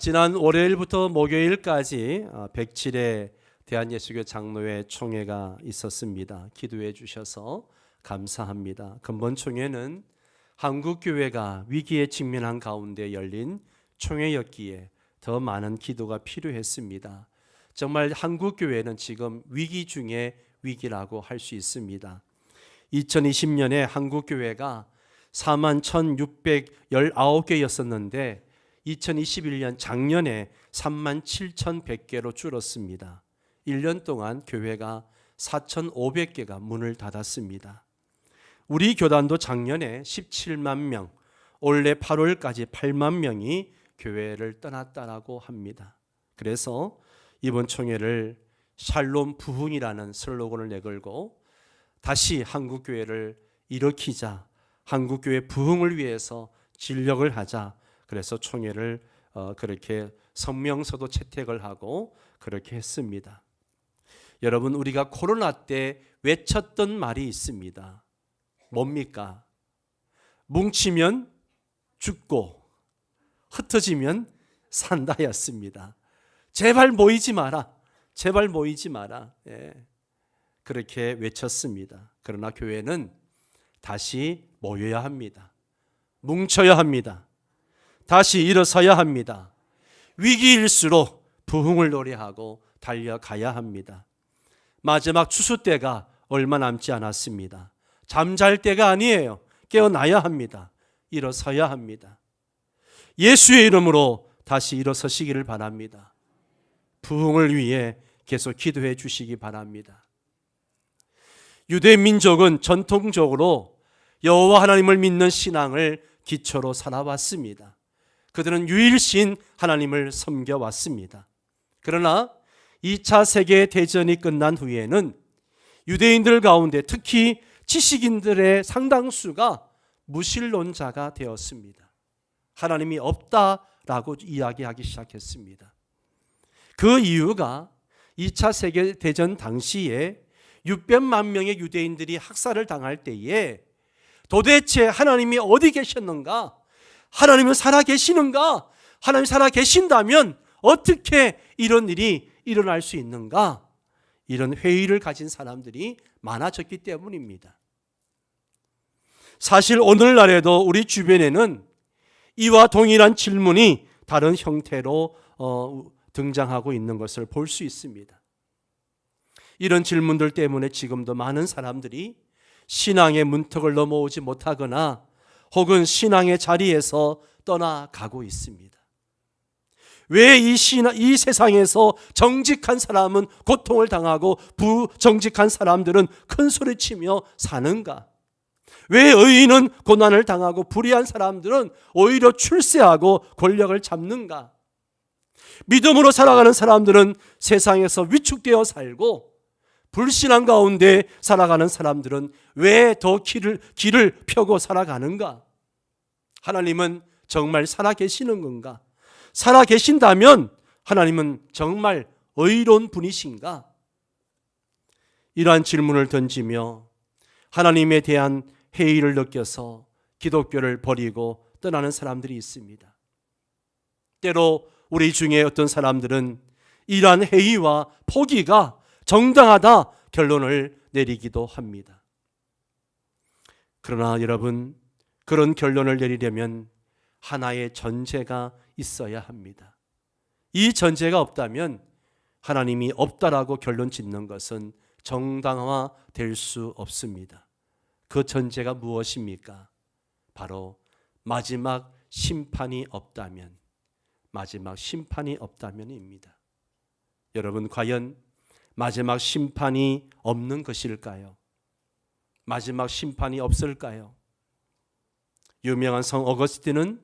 지난 월요일부터 목요일까지 107회 대한예수교 장로회 총회가 있었습니다. 기도해 주셔서 감사합니다. 근본 총회는 한국교회가 위기에 직면한 가운데 열린 총회였기에 더 많은 기도가 필요했습니다. 정말 한국교회는 지금 위기 중에 위기라고 할 수 있습니다. 2020년에 한국교회가 41,619개였었는데 2021년 작년에 37,100개로 줄었습니다. 1년 동안 교회가 4,500개가 문을 닫았습니다. 우리 교단도 작년에 17만 명, 올해 8월까지 8만 명이 교회를 떠났다라고 합니다. 그래서 이번 총회를 샬롬 부흥이라는 슬로건을 내걸고 다시 한국교회를 일으키자, 한국교회 부흥을 위해서 진력을 하자. 그래서 총회를 그렇게 성명서도 채택을 하고 그렇게 했습니다. 여러분, 우리가 코로나 때 외쳤던 말이 있습니다. 뭡니까? 뭉치면 죽고 흩어지면 산다였습니다. 제발 모이지 마라. 제발 모이지 마라. 그렇게 외쳤습니다. 그러나 교회는 다시 모여야 합니다. 뭉쳐야 합니다. 다시 일어서야 합니다. 위기일수록 부흥을 노래하고 달려가야 합니다. 마지막 추수 때가 얼마 남지 않았습니다. 잠잘 때가 아니에요. 깨어나야 합니다. 일어서야 합니다. 예수의 이름으로 다시 일어서시기를 바랍니다. 부흥을 위해 계속 기도해 주시기 바랍니다. 유대 민족은 전통적으로 여호와 하나님을 믿는 신앙을 기초로 살아왔습니다. 그들은 유일신 하나님을 섬겨왔습니다. 그러나 2차 세계대전이 끝난 후에는 유대인들 가운데 특히 지식인들의 상당수가 무신론자가 되었습니다. 하나님이 없다라고 이야기하기 시작했습니다. 그 이유가 2차 세계대전 당시에 600만 명의 유대인들이 학살을 당할 때에 도대체 하나님이 어디 계셨는가? 하나님은 살아계시는가? 하나님이 살아계신다면 어떻게 이런 일이 일어날 수 있는가? 이런 회의를 가진 사람들이 많아졌기 때문입니다. 사실 오늘날에도 우리 주변에는 이와 동일한 질문이 다른 형태로 등장하고 있는 것을 볼 수 있습니다. 이런 질문들 때문에 지금도 많은 사람들이 신앙의 문턱을 넘어오지 못하거나 혹은 신앙의 자리에서 떠나가고 있습니다. 왜 이 세상에서 정직한 사람은 고통을 당하고 부정직한 사람들은 큰 소리치며 사는가? 왜 의인은 고난을 당하고 불의한 사람들은 오히려 출세하고 권력을 잡는가? 믿음으로 살아가는 사람들은 세상에서 위축되어 살고 불신앙 가운데 살아가는 사람들은 왜 더 길을 펴고 살아가는가? 하나님은 정말 살아계시는 건가? 살아계신다면 하나님은 정말 의로운 분이신가? 이러한 질문을 던지며 하나님에 대한 회의를 느껴서 기독교를 버리고 떠나는 사람들이 있습니다. 때로 우리 중에 어떤 사람들은 이러한 회의와 포기가 정당하다 결론을 내리기도 합니다. 그러나 여러분, 그런 결론을 내리려면 하나의 전제가 있어야 합니다. 이 전제가 없다면 하나님이 없다라고 결론 짓는 것은 정당화될 수 없습니다. 그 전제가 무엇입니까? 바로 마지막 심판이 없다면, 마지막 심판이 없다면입니다. 여러분, 과연 마지막 심판이 없는 것일까요? 마지막 심판이 없을까요? 유명한 성 어거스틴은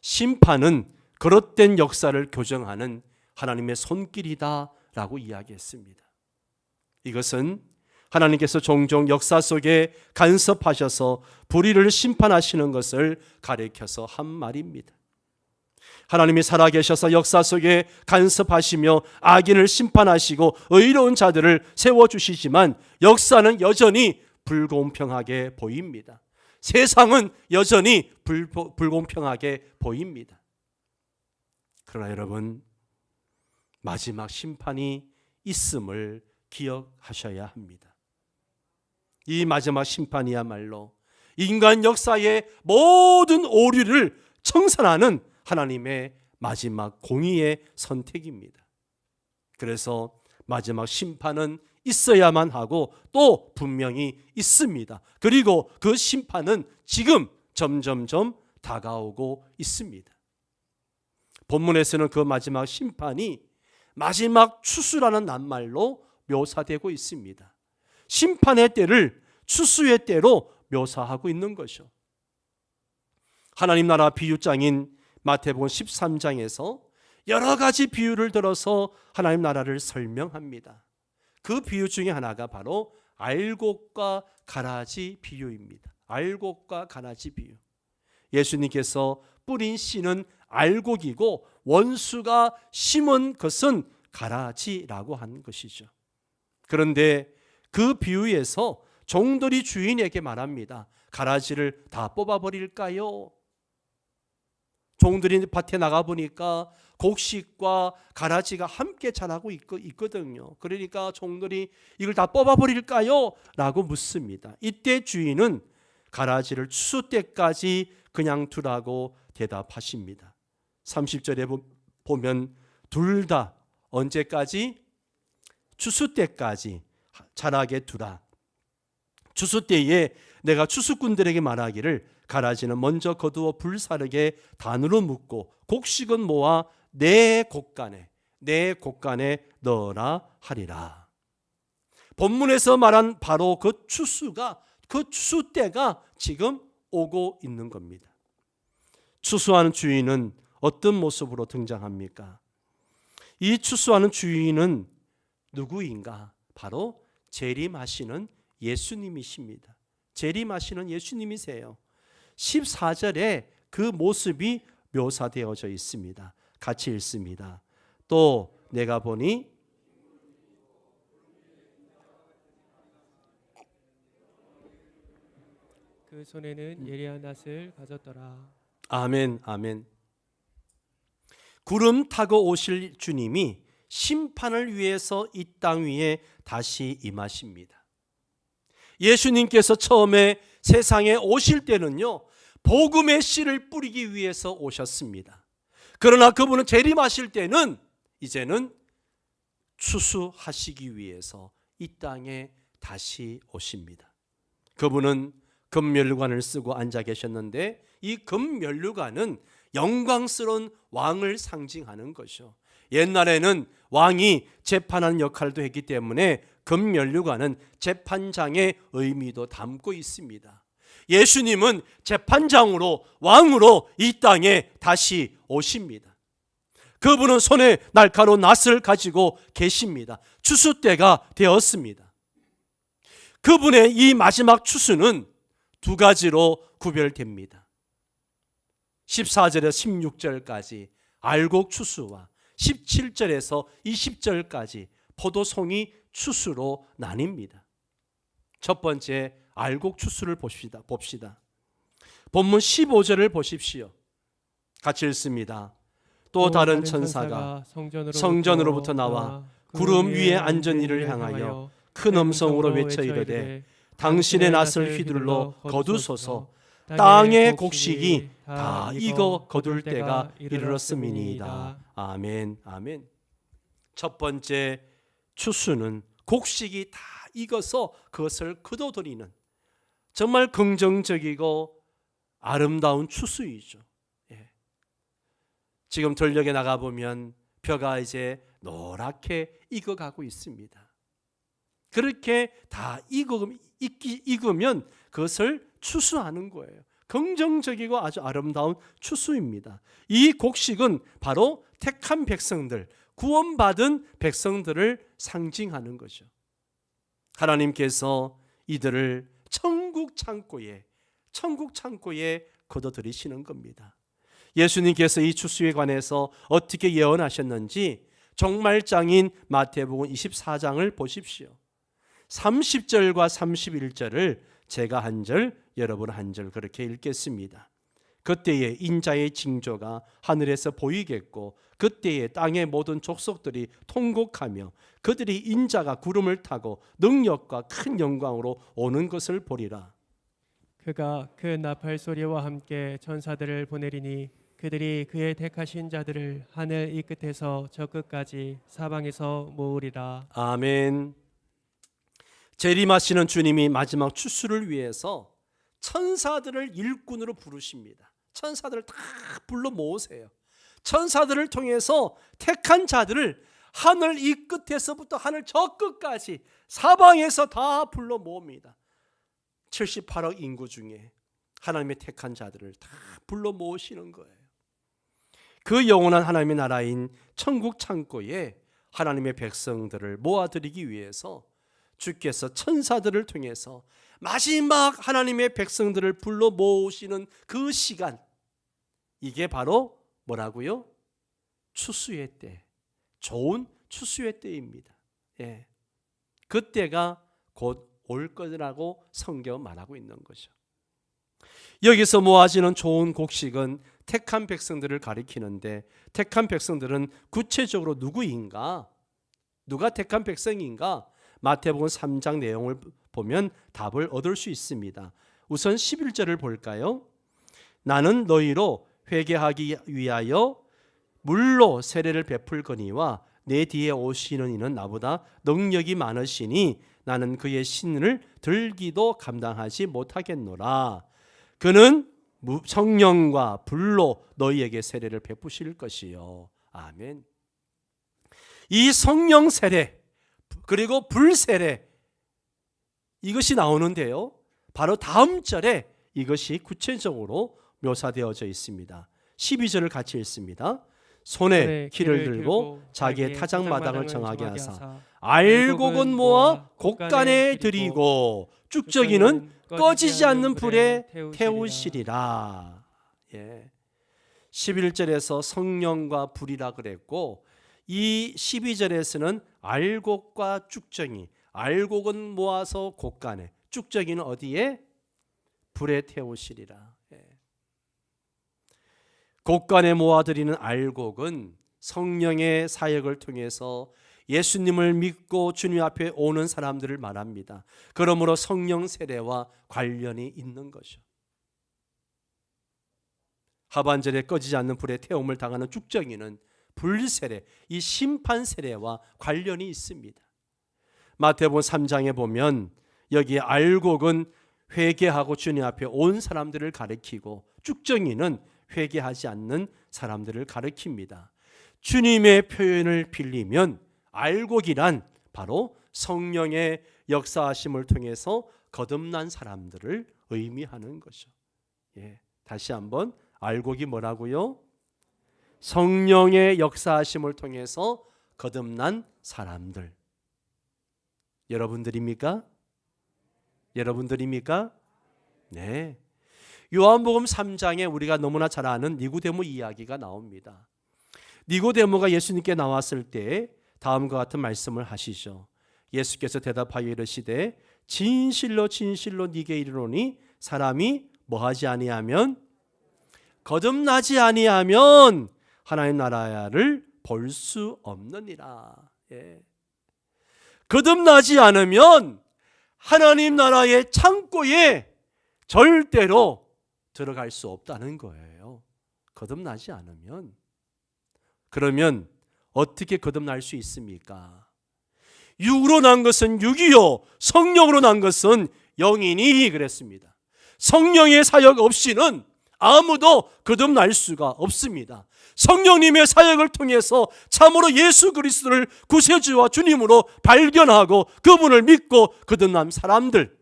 심판은 그릇된 역사를 교정하는 하나님의 손길이다라고 이야기했습니다. 이것은 하나님께서 종종 역사 속에 간섭하셔서 불의를 심판하시는 것을 가리켜서 한 말입니다. 하나님이 살아계셔서 역사 속에 간섭하시며 악인을 심판하시고 의로운 자들을 세워주시지만 역사는 여전히 불공평하게 보입니다. 세상은 여전히 불공평하게 보입니다. 그러나 여러분, 마지막 심판이 있음을 기억하셔야 합니다. 이 마지막 심판이야말로 인간 역사의 모든 오류를 청산하는 하나님의 마지막 공의의 선택입니다. 그래서 마지막 심판은 있어야만 하고 또 분명히 있습니다. 그리고 그 심판은 지금 점점점 다가오고 있습니다. 본문에서는 그 마지막 심판이 마지막 추수라는 낱말로 묘사되고 있습니다. 심판의 때를 추수의 때로 묘사하고 있는 것이죠. 하나님 나라 비유장인 마태복음 13장에서 여러 가지 비유를 들어서 하나님 나라를 설명합니다. 그 비유 중에 하나가 바로 알곡과 가라지 비유입니다. 알곡과 가라지 비유. 예수님께서 뿌린 씨는 알곡이고 원수가 심은 것은 가라지라고 한 것이죠. 그런데 그 비유에서 종들이 주인에게 말합니다. 가라지를 다 뽑아버릴까요? 종들이 밭에 나가보니까 곡식과 가라지가 함께 자라고 있거든요. 그러니까 종들이 이걸 다 뽑아버릴까요? 라고 묻습니다. 이때 주인은 가라지를 추수 때까지 그냥 두라고 대답하십니다. 30절에 보면 둘 다 언제까지? 추수 때까지 자라게 두라. 추수 때에 내가 추수꾼들에게 말하기를 가라지는 먼저 거두어 불사르게 단으로 묶고 곡식은 모아 내 곡간에 넣어라 하리라. 본문에서 말한 바로 그 추수가, 그 추수 때가 지금 오고 있는 겁니다. 추수하는 주인은 어떤 모습으로 등장합니까? 이 추수하는 주인은 누구인가? 바로 재림하시는 예수님이십니다. 재림하시는 예수님이세요. 14절에 그 모습이 묘사되어져 있습니다. 같이 읽습니다. 또 내가 보니 그 손에는 예리한 낫을 가졌더라. 아멘, 아멘. 구름 타고 오실 주님이 심판을 위해서 이 땅 위에 다시 임하십니다. 예수님께서 처음에 세상에 오실 때는요, 복음의 씨를 뿌리기 위해서 오셨습니다. 그러나 그분은 재림하실 때는 이제는 추수하시기 위해서 이 땅에 다시 오십니다. 그분은 금면류관을 쓰고 앉아 계셨는데 이 금면류관은 영광스러운 왕을 상징하는 것이죠. 옛날에는 왕이 재판하는 역할도 했기 때문에 금면류관은 재판장의 의미도 담고 있습니다. 예수님은 재판장으로, 왕으로 이 땅에 다시 오십니다. 그분은 손에 날카로운 낫을 가지고 계십니다. 추수 때가 되었습니다. 그분의 이 마지막 추수는 두 가지로 구별됩니다. 14절에서 16절까지 알곡 추수와 17절에서 20절까지 포도송이 추수로 나뉩니다. 첫 번째 알곡 추수를 봅시다. 본문 15절을 보십시오. 같이 읽습니다. 또 다른 천사가 성전으로부터 나와 구름 위에 앉은 이를 향하여 큰 음성으로 외쳐 이르되 당신의 낫을 휘둘러 거두소서. 땅의 곡식이 다 익어 거둘 때가 이르렀음이니이다. 아멘, 아멘. 첫 번째 추수는 곡식이 다 익어서 그것을 거둬들이는 정말 긍정적이고 아름다운 추수이죠. 예. 지금 들녘에 나가보면 벼가 이제 노랗게 익어가고 있습니다. 그렇게 다 익으면 그것을 추수하는 거예요. 긍정적이고 아주 아름다운 추수입니다. 이 곡식은 바로 택한 백성들, 구원받은 백성들을 상징하는 거죠. 하나님께서 이들을 천국 창고에 거둬들이시는 겁니다. 예수님께서 이 추수에 관해서 어떻게 예언하셨는지 종말장인 마태복음 24장을 보십시오. 30절과 31절을 제가 한 절, 여러분 한 절 그렇게 읽겠습니다. 그때에 인자의 징조가 하늘에서 보이겠고 그때에 땅의 모든 족속들이 통곡하며 그들이 인자가 구름을 타고 능력과 큰 영광으로 오는 것을 보리라. 그가 그 나팔 소리와 함께 천사들을 보내리니 그들이 그의 택하신 자들을 하늘 이 끝에서 저 끝까지 사방에서 모으리라. 아멘. 재림하시는 주님이 마지막 추수를 위해서 천사들을 일꾼으로 부르십니다. 천사들을 다 불러 모으세요. 천사들을 통해서 택한 자들을 하늘 이 끝에서부터 하늘 저 끝까지 사방에서 다 불러 모읍니다. 78억 인구 중에 하나님의 택한 자들을 다 불러 모으시는 거예요. 그 영원한 하나님의 나라인 천국 창고에 하나님의 백성들을 모아들이기 위해서 주께서 천사들을 통해서 마지막 하나님의 백성들을 불러 모으시는 그 시간, 이게 바로 뭐라고요? 추수의 때, 좋은 추수의 때입니다. 예. 그때가 곧 올 거라고 성경은 말하고 있는 거죠. 여기서 모아지는 좋은 곡식은 택한 백성들을 가리키는데, 택한 백성들은 구체적으로 누구인가? 누가 택한 백성인가? 마태복음 3장 내용을 보면 답을 얻을 수 있습니다. 우선 11절을 볼까요? 나는 너희로 회개하기 위하여 물로 세례를 베풀거니와 내 뒤에 오시는 이는 나보다 능력이 많으시니 나는 그의 신을 들기도 감당하지 못하겠노라. 그는 성령과 불로 너희에게 세례를 베푸실 것이요. 아멘. 이 성령 세례 그리고 불 세례, 이것이 나오는데요, 바로 다음 절에 이것이 구체적으로 묘사되어져 있습니다. 12절을 같이 읽습니다. 손에 키를 들고 자기의 타작마당을 정하게 하사 알곡은 모아 곡간에 들이고 쭉저기는 꺼지지 않는 불에 태우시리라. 예. 11절에서 성령과 불이라 그랬고, 이 12절에서는 알곡과 쭉정이, 알곡은 모아서 곡간에, 쭉정이는 어디에? 불에 태우시리라. 예. 곡간에 모아들이는 알곡은 성령의 사역을 통해서 예수님을 믿고 주님 앞에 오는 사람들을 말합니다. 그러므로 성령 세례와 관련이 있는 것이죠. 하반절에 꺼지지 않는 불에 태움을 당하는 쭉정이는 불세례, 이 심판 세례와 관련이 있습니다. 마태복음 3장에 보면 여기 알곡은 회개하고 주님 앞에 온 사람들을 가리키고, 쭉정이는 회개하지 않는 사람들을 가리킵니다. 주님의 표현을 빌리면 알곡이란 바로 성령의 역사하심을 통해서 거듭난 사람들을 의미하는 거죠. 예, 다시 한번, 알곡이 뭐라고요? 성령의 역사하심을 통해서 거듭난 사람들. 여러분들입니까? 여러분들입니까? 네. 요한복음 3장에 우리가 너무나 잘 아는 니고데모 이야기가 나옵니다. 니고데모가 예수님께 나왔을 때 다음과 같은 말씀을 하시죠. 예수께서 대답하여 이르시되 진실로 진실로 네게 이르노니 사람이 뭐하지 아니하면, 거듭나지 아니하면 하나님 나라를 볼 수 없느니라. 예. 거듭나지 않으면 하나님 나라의 창고에 절대로 들어갈 수 없다는 거예요. 거듭나지 않으면. 그러면 어떻게 거듭날 수 있습니까? 육으로 난 것은 육이요, 성령으로 난 것은 영이니 그랬습니다. 성령의 사역 없이는 아무도 거듭날 수가 없습니다. 성령님의 사역을 통해서 참으로 예수 그리스도를 구세주와 주님으로 발견하고 그분을 믿고 거듭난 사람들,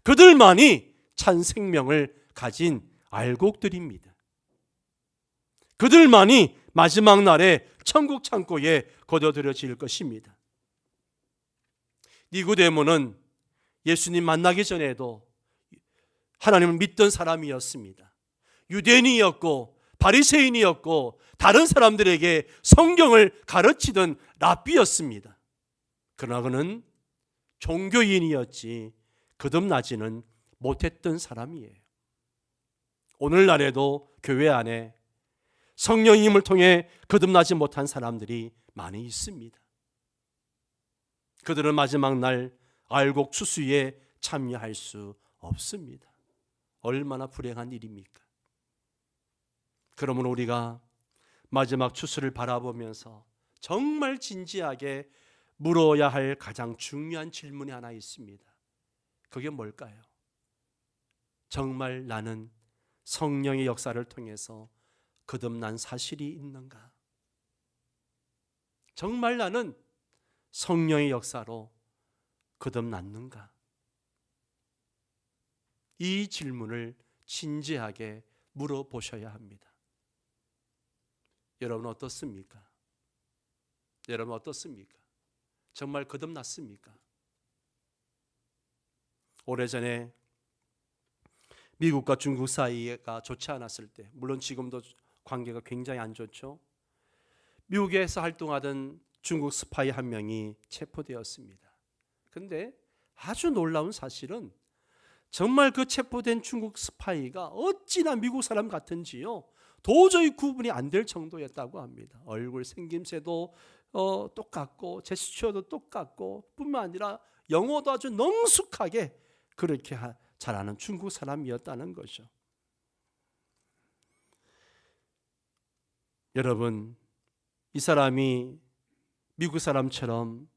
그들만이 참 생명을 가진 알곡들입니다. 그들만이 마지막 날에 천국 창고에 거둬들여질 것입니다. 니고데모는 예수님 만나기 전에도 하나님을 믿던 사람이었습니다. 유대인이었고 바리새인이었고 다른 사람들에게 성경을 가르치던 랍비였습니다. 그러나 그는 종교인이었지 거듭나지는 못했던 사람이에요. 오늘날에도 교회 안에 성령님을 통해 거듭나지 못한 사람들이 많이 있습니다. 그들은 마지막 날 알곡 추수에 참여할 수 없습니다. 얼마나 불행한 일입니까? 그러므로 우리가 마지막 추수를 바라보면서 정말 진지하게 물어야 할 가장 중요한 질문이 하나 있습니다. 그게 뭘까요? 정말 나는 성령의 역사를 통해서 거듭난 사실이 있는가? 정말 나는 성령의 역사로 거듭났는가? 이 질문을 진지하게 물어보셔야 합니다. 여러분 어떻습니까? 여러분 어떻습니까? 정말 거듭났습니까? 오래전에 미국과 중국 사이가 좋지 않았을 때, 물론 지금도 관계가 굉장히 안 좋죠. 미국에서 활동하던 중국 스파이 한 명이 체포되었습니다. 그런데 아주 놀라운 사실은 정말 그 체포된 중국 스파이가 어찌나 미국 사람 같은지요, 도저히 구분이 안 될 정도였다고 합니다. 얼굴 생김새도 똑같고 제스처도 똑같고 뿐만 아니라 영어도 아주 능숙하게 그렇게 잘하는 중국 사람이었다는 거죠. 여러분, 이 사람이 미국 사람처럼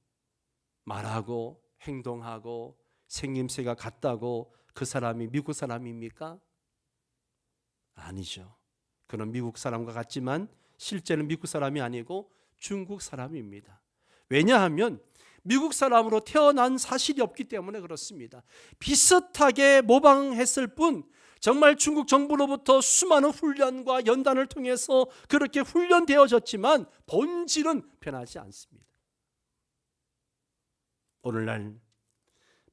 말하고 행동하고 생김새가 같다고 그 사람이 미국 사람입니까? 아니죠. 그는 미국 사람과 같지만 실제는 미국 사람이 아니고 중국 사람입니다. 왜냐하면 미국 사람으로 태어난 사실이 없기 때문에 그렇습니다. 비슷하게 모방했을 뿐 정말 중국 정부로부터 수많은 훈련과 연단을 통해서 그렇게 훈련되어졌지만 본질은 변하지 않습니다. 오늘날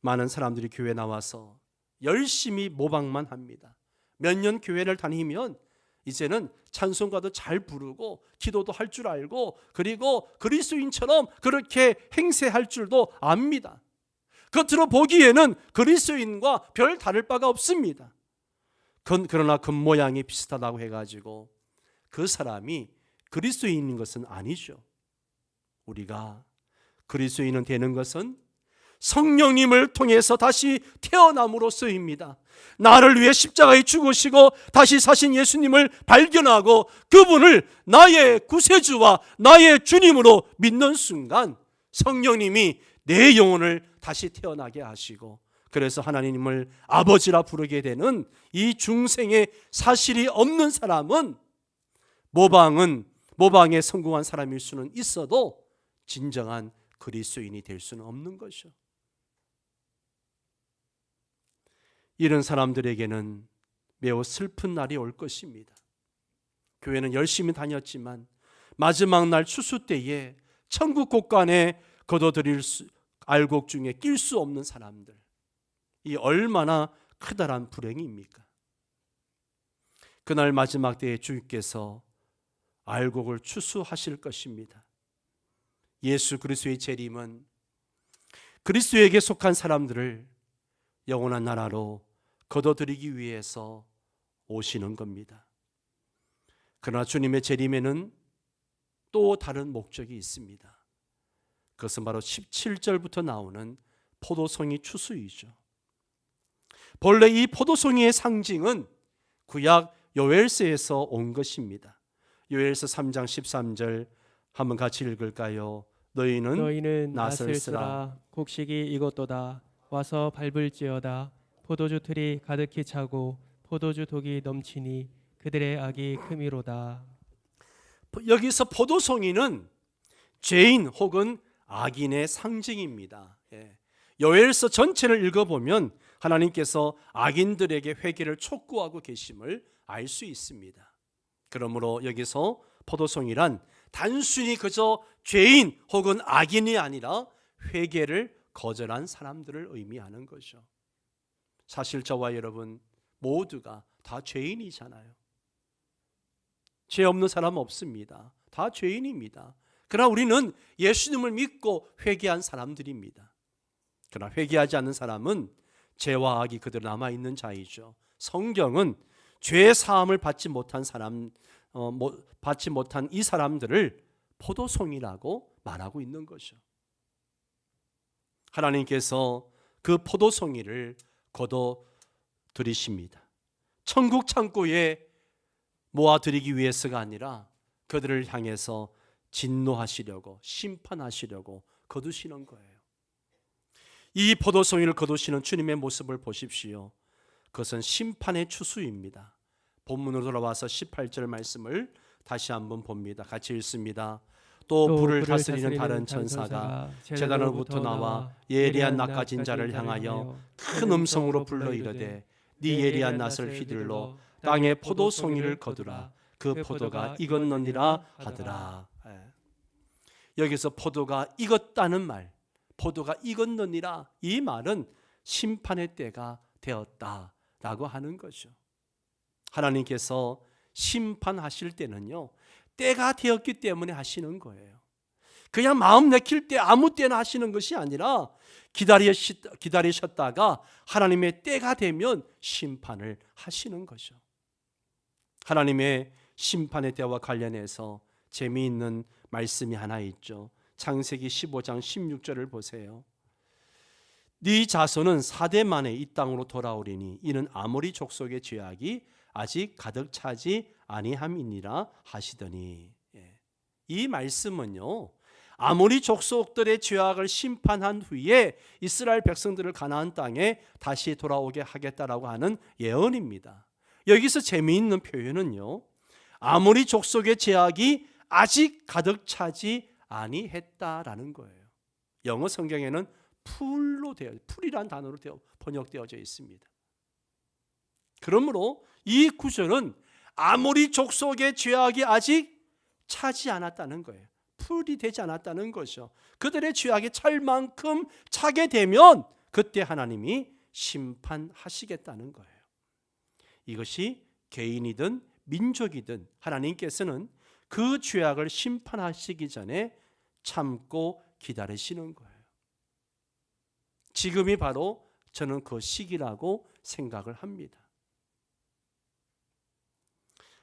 많은 사람들이 교회에 나와서 열심히 모방만 합니다. 몇 년 교회를 다니면 이제는 찬송가도 잘 부르고 기도도 할 줄 알고 그리고 그리스도인처럼 그렇게 행세할 줄도 압니다. 겉으로 보기에는 그리스도인과 별 다를 바가 없습니다. 그러나 겉모양이 비슷하다고 해가지고 그 사람이 그리스도인인 것은 아니죠. 우리가 그리스도인은 되는 것은 성령님을 통해서 다시 태어남으로써입니다. 나를 위해 십자가에 죽으시고 다시 사신 예수님을 발견하고 그분을 나의 구세주와 나의 주님으로 믿는 순간 성령님이 내 영혼을 다시 태어나게 하시고 그래서 하나님을 아버지라 부르게 되는 이 중생의 사실이 없는 사람은 모방에 성공한 사람일 수는 있어도 진정한 그리스도인이 될 수는 없는 것이죠. 이런 사람들에게는 매우 슬픈 날이 올 것입니다. 교회는 열심히 다녔지만 마지막 날 추수 때에 천국 곳간에 거둬들일 알곡 중에 낄 수 없는 사람들, 이 얼마나 크다란 불행입니까? 그날 마지막 때에 주께서 알곡을 추수하실 것입니다. 예수 그리스도의 재림은 그리스도에게 속한 사람들을 영원한 나라로 거둬들이기 위해서 오시는 겁니다. 그러나 주님의 재림에는 또 다른 목적이 있습니다. 그것은 바로 17절부터 나오는 포도송이 추수이죠. 본래 이 포도송이의 상징은 구약 요엘서에서 온 것입니다. 요엘서 3장 13절 한번 같이 읽을까요? 너희는 나설쓰라 곡식이 익었도다 와서 밟을지어다 포도주 틀이 가득히 차고 포도주 독이 넘치니 그들의 악이 크미로다. 여기서 포도송이는 죄인 혹은 악인의 상징입니다. 요엘서 전체를 읽어보면 하나님께서 악인들에게 회개를 촉구하고 계심을 알 수 있습니다. 그러므로 여기서 포도송이란 단순히 그저 죄인 혹은 악인이 아니라 회개를 거절한 사람들을 의미하는 거죠. 사실 저와 여러분 모두가 다 죄인이잖아요. 죄 없는 사람 없습니다. 다 죄인입니다. 그러나 우리는 예수님을 믿고 회개한 사람들입니다. 그러나 회개하지 않는 사람은 죄와 악이 그대로 남아있는 자이죠. 성경은 죄 사함을 받지 못한 받지 못한 이 사람들을 포도송이라고 말하고 있는 것이죠. 하나님께서 그 포도송이를 거둬 들이십니다. 천국 창고에 모아들이기 위해서가 아니라 그들을 향해서 진노하시려고, 심판하시려고 거두시는 거예요. 이 포도송이를 거두시는 주님의 모습을 보십시오. 그것은 심판의 추수입니다. 본문으로 돌아와서 18절 말씀을 다시 한번 봅니다. 같이 읽습니다. 또 불을 다스리는 다른 천사가 제단으로부터 나와 예리한 낯가진 자를 향하여 큰 음성으로 불러 이르되 네 예리한 낯을 휘둘러 땅에 포도송이를 거두라. 그 포도가 익었느니라 하더라. 여기서 포도가 익었다는 말, 포도가 익었느니라, 이 말은 심판의 때가 되었다라고 하는 거죠. 하나님께서 심판하실 때는요, 때가 되었기 때문에 하시는 거예요. 그냥 마음 내킬 때 아무 때나 하시는 것이 아니라 기다리셨다가 하나님의 때가 되면 심판을 하시는 거죠. 하나님의 심판의 때와 관련해서 재미있는 말씀이 하나 있죠. 창세기 15장 16절을 보세요. 네 자손은 4대 만에 이 땅으로 돌아오리니 이는 아모리 족속의 죄악이 아직 가득 차지 아니함이니라 하시더니, 이 말씀은요, 아모리 족속들의 죄악을 심판한 후에 이스라엘 백성들을 가나안 땅에 다시 돌아오게 하겠다라고 하는 예언입니다. 여기서 재미있는 표현은요, 아모리 족속의 죄악이 아직 가득 차지 아니했다라는 거예요. 영어 성경에는 풀이란 단어로 번역되어져 있습니다. 그러므로 이 구절은 아모리 족속의 죄악이 아직 차지 않았다는 거예요. 풀이 되지 않았다는 거죠. 그들의 죄악이 찰 만큼 차게 되면 그때 하나님이 심판하시겠다는 거예요. 이것이 개인이든 민족이든 하나님께서는 그 죄악을 심판하시기 전에 참고 기다리시는 거예요. 지금이 바로 저는 그 시기라고 생각을 합니다.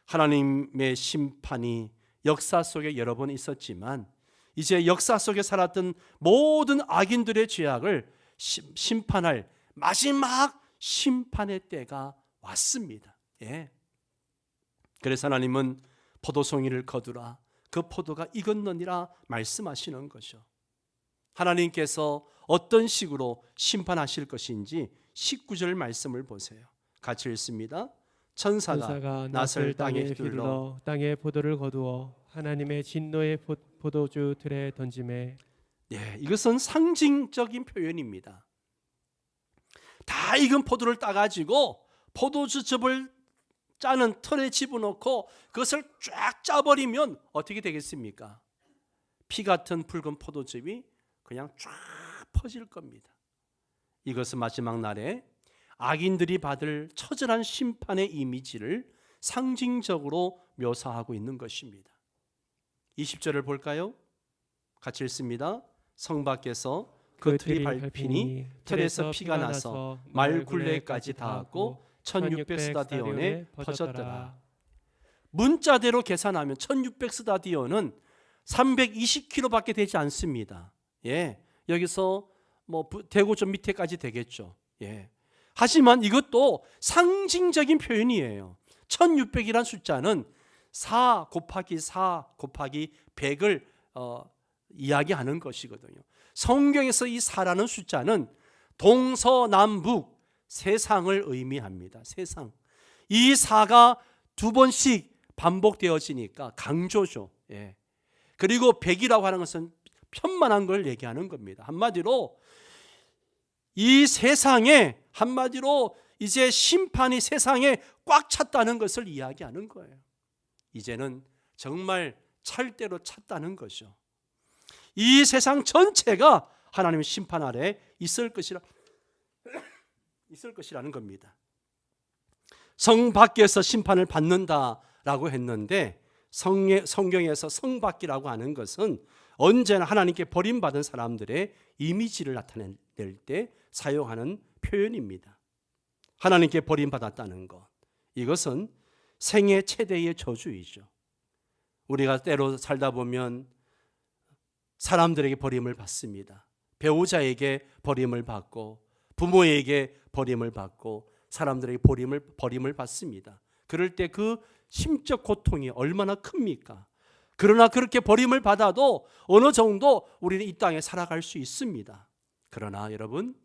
하나님의 심판이 역사 속에 여러 번 있었지만 이제 역사 속에 살았던 모든 악인들의 죄악을 심판할 마지막 심판의 때가 왔습니다. 그래서 하나님은 포도송이를 거두라, 그 포도가 익었느니라 말씀하시는 거죠. 하나님께서 어떤 식으로 심판하실 것인지 19절 말씀을 보세요. 같이 읽습니다. 천사가 낫을 땅에 휘둘러 땅에 포도를 거두어 하나님의 진노의 포도주 틀에 던지매. 이것은 상징적인 표현입니다. 다 익은 포도를 따가지고 포도주즙을 짜는 틀에 집어넣고 그것을 쫙 짜버리면 어떻게 되겠습니까? 피 같은 붉은 포도즙이 그냥 쫙 퍼질 겁니다. 이것은 마지막 날에 악인들이 받을 처절한 심판의 이미지를 상징적으로 묘사하고 있는 것입니다. 20절을 볼까요? 같이 읽습니다. 성 밖에서 그 틀이 밟히니 틀에서 피가 나서 말 굴레까지 닿았고 1600스타디온에 퍼졌더라. 문자대로 계산하면 1600스타디온은 320km밖에 되지 않습니다. 여기서 대구 좀 밑에까지 되겠죠. 하지만 이것도 상징적인 표현이에요. 1600이란 숫자는 4 곱하기 4 곱하기 100을 이야기하는 것이거든요. 성경에서 이 4라는 숫자는 동서남북 세상을 의미합니다. 세상. 이 4가 두 번씩 반복되어지니까 강조죠. 그리고 100이라고 하는 것은 편만한 걸 얘기하는 겁니다. 한마디로 이 세상에, 한마디로 이제 심판이 세상에 꽉 찼다는 것을 이야기하는 거예요. 이제는 정말 찰대로 찼다는 거죠. 이 세상 전체가 하나님의 심판 아래 있을 것이라는 겁니다. 성 밖에서 심판을 받는다라고 했는데 성경에서 성 밖이라고 하는 것은 언제나 하나님께 버림받은 사람들의 이미지를 나타낼 때 사용하는 표현입니다. 하나님께 버림받았다는 것, 이것은 생애 최대의 저주이죠. 우리가 때로 살다 보면 사람들에게 버림을 받습니다. 배우자에게 버림을 받고 부모에게 버림을 받고 사람들에게 버림을 받습니다. 그럴 때 그 심적 고통이 얼마나 큽니까? 그러나 그렇게 버림을 받아도 어느 정도 우리는 이 땅에 살아갈 수 있습니다. 그러나 여러분,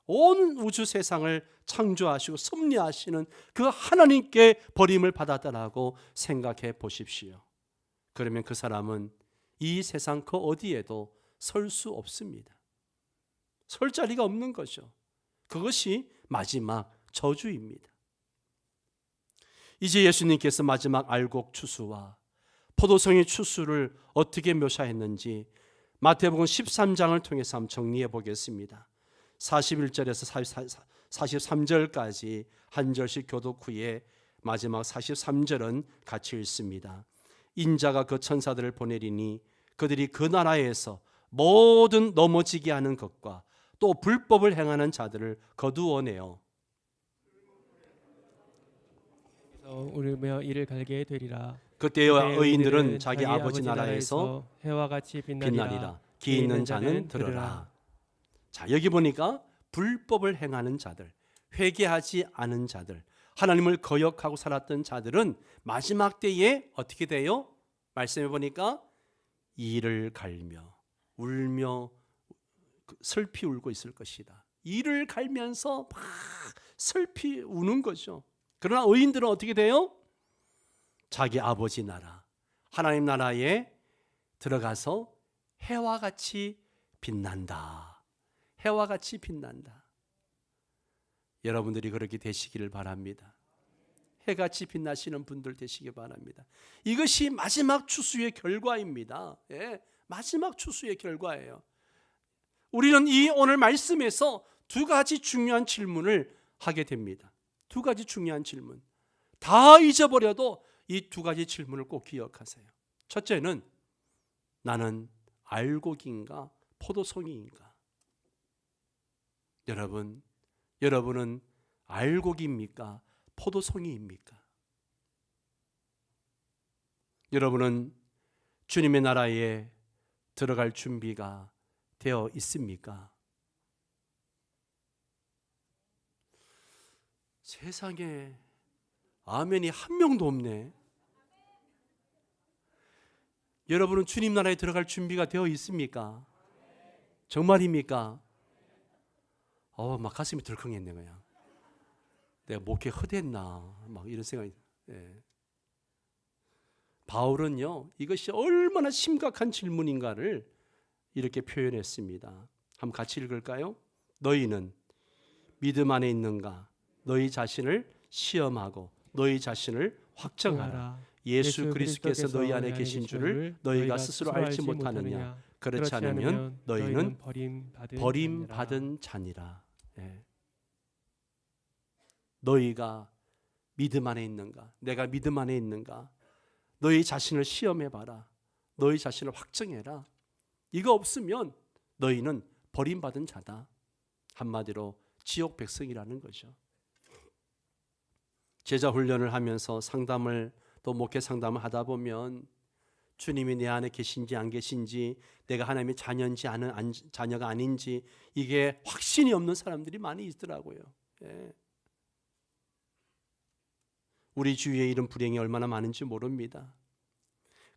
온 우주 세상을 창조하시고 섭리하시는 그 하나님께 버림을 받았다라고 생각해 보십시오. 그러면 그 사람은 이 세상 그 어디에도 설 수 없습니다. 설 자리가 없는 거죠. 그것이 마지막 저주입니다. 이제 예수님께서 마지막 알곡 추수와 포도송이 추수를 어떻게 묘사했는지 마태복음 13장을 통해서 한번 정리해 보겠습니다. 41절에서 43절까지 한 절씩 교독 후에 마지막 43절은 같이 읽습니다. 인자가 그 천사들을 보내리니 그들이 그 나라에서 모든 넘어지게 하는 것과 또 불법을 행하는 자들을 거두어내어 울며 이를 갈게 되리라. 그때의 의인들은 자기 아버지 나라에서 해와 같이 빛나리라. 귀 있는 자는 들으라. 자, 여기 보니까 불법을 행하는 자들, 회개하지 않은 자들, 하나님을 거역하고 살았던 자들은 마지막 때에 어떻게 돼요? 말씀해 보니까 이를 갈며 울며 슬피 울고 있을 것이다. 이를 갈면서 막 슬피 우는 거죠. 그러나 의인들은 어떻게 돼요? 자기 아버지 나라, 하나님 나라에 들어가서 해와 같이 빛난다. 해와 같이 빛난다. 여러분들이 그렇게 되시기를 바랍니다. 해같이 빛나시는 분들 되시기 바랍니다. 이것이 마지막 추수의 결과입니다. 예, 마지막 추수의 결과예요. 우리는 이 오늘 말씀에서 두 가지 중요한 질문을 하게 됩니다. 두 가지 중요한 질문. 다 잊어버려도 이 두 가지 질문을 꼭 기억하세요. 첫째는 나는 알곡인가 포도송이인가? 여러분은 알곡입니까? 포도송이입니까? 여러분은 주님의 나라에 들어갈 준비가 되어 있습니까? 세상에 아멘이 한 명도 없네. 여러분은 주님 나라에 들어갈 준비가 되어 있습니까? 정말입니까? 막 가슴이 덜컹했네 그냥. 내가 목회 헛했나 막 이런 생각이. 예. 바울은요 이것이 얼마나 심각한 질문인가를 이렇게 표현했습니다. 한번 같이 읽을까요? 너희는 믿음 안에 있는가? 너희 자신을 시험하고 너희 자신을 확정하라. 예수 그리스도께서 너희 안에 계신 줄을 너희가 스스로 알지 못하느냐? 그렇지 않으면 너희는 버림받은 자니라. 예. 너희가 믿음 안에 있는가? 내가 믿음 안에 있는가? 너희 자신을 시험해봐라. 너희 자신을 확정해라. 이거 없으면 너희는 버림받은 자다. 한마디로 지옥 백성이라는 거죠. 제자 훈련을 하면서 상담을 또 목회 상담을 하다 보면 주님이 내 안에 계신지 안 계신지, 내가 하나님의 자녀인지 자녀가 아닌지 이게 확신이 없는 사람들이 많이 있더라고요. 예. 우리 주위에 이런 불행이 얼마나 많은지 모릅니다.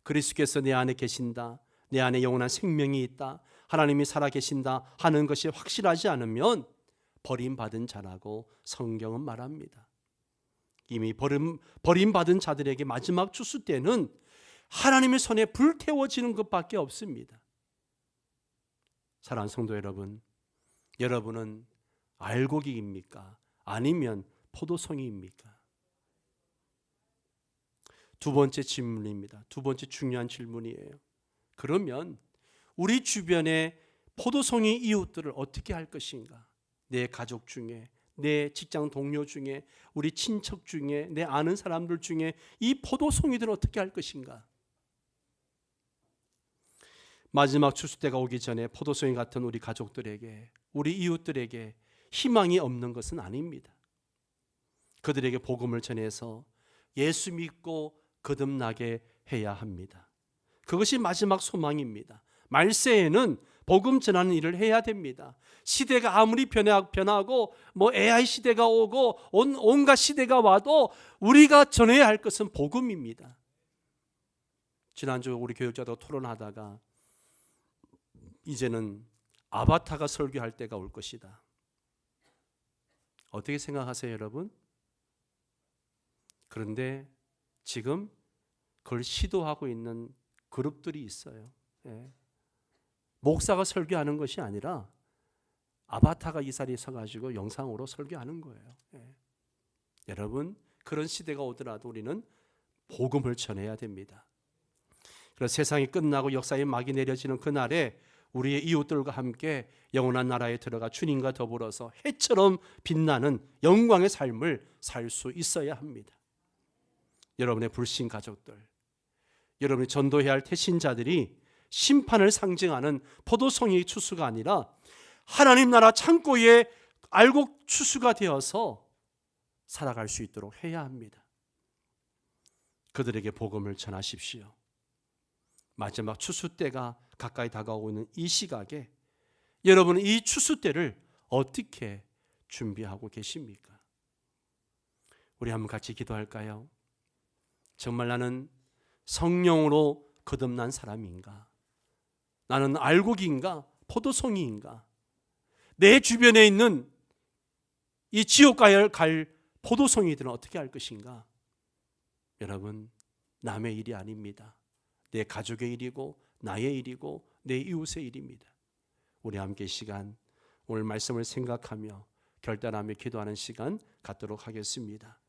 그리스도께서 내 안에 계신다, 내 안에 영원한 생명이 있다, 하나님이 살아계신다 하는 것이 확실하지 않으면 버림받은 자라고 성경은 말합니다. 이미 버림받은 자들에게 마지막 추수 때는 하나님의 손에 불태워지는 것밖에 없습니다. 사랑하는 성도 여러분, 여러분은 알곡입니까? 아니면 포도송이입니까? 두 번째 질문입니다. 두 번째 중요한 질문이에요. 그러면 우리 주변의 포도송이 이웃들을 어떻게 할 것인가? 내 가족 중에, 내 직장 동료 중에, 우리 친척 중에, 내 아는 사람들 중에 이 포도송이들을 어떻게 할 것인가? 마지막 추수 때가 오기 전에 포도송이 같은 우리 가족들에게, 우리 이웃들에게 희망이 없는 것은 아닙니다. 그들에게 복음을 전해서 예수 믿고 거듭나게 해야 합니다. 그것이 마지막 소망입니다. 말세에는 복음 전하는 일을 해야 됩니다. 시대가 아무리 변하고 AI 시대가 오고 온갖 시대가 와도 우리가 전해야 할 것은 복음입니다. 지난주 우리 교육자도 토론하다가 이제는 아바타가 설교할 때가 올 것이다. 어떻게 생각하세요, 여러분? 그런데 지금 그걸 시도하고 있는 그룹들이 있어요. 예. 목사가 설교하는 것이 아니라 아바타가 이 자리에 서가지고 영상으로 설교하는 거예요. 예. 여러분, 그런 시대가 오더라도 우리는 복음을 전해야 됩니다. 그래서 세상이 끝나고 역사의 막이 내려지는 그날에 우리의 이웃들과 함께 영원한 나라에 들어가 주님과 더불어서 해처럼 빛나는 영광의 삶을 살 수 있어야 합니다. 여러분의 불신 가족들, 여러분이 전도해야 할 태신자들이 심판을 상징하는 포도송이의 추수가 아니라 하나님 나라 창고의 알곡 추수가 되어서 살아갈 수 있도록 해야 합니다. 그들에게 복음을 전하십시오. 마지막 추수 때가 가까이 다가오고 있는 이 시각에 여러분은 이 추수 때를 어떻게 준비하고 계십니까? 우리 한번 같이 기도할까요? 정말 나는 성령으로 거듭난 사람인가? 나는 알곡인가? 포도송이인가? 내 주변에 있는 이 지옥가에 갈 포도송이들은 어떻게 할 것인가? 여러분, 남의 일이 아닙니다. 내 가족의 일이고 나의 일이고 내 이웃의 일입니다. 우리 함께 시간, 오늘 말씀을 생각하며 결단하며 기도하는 시간 갖도록 하겠습니다.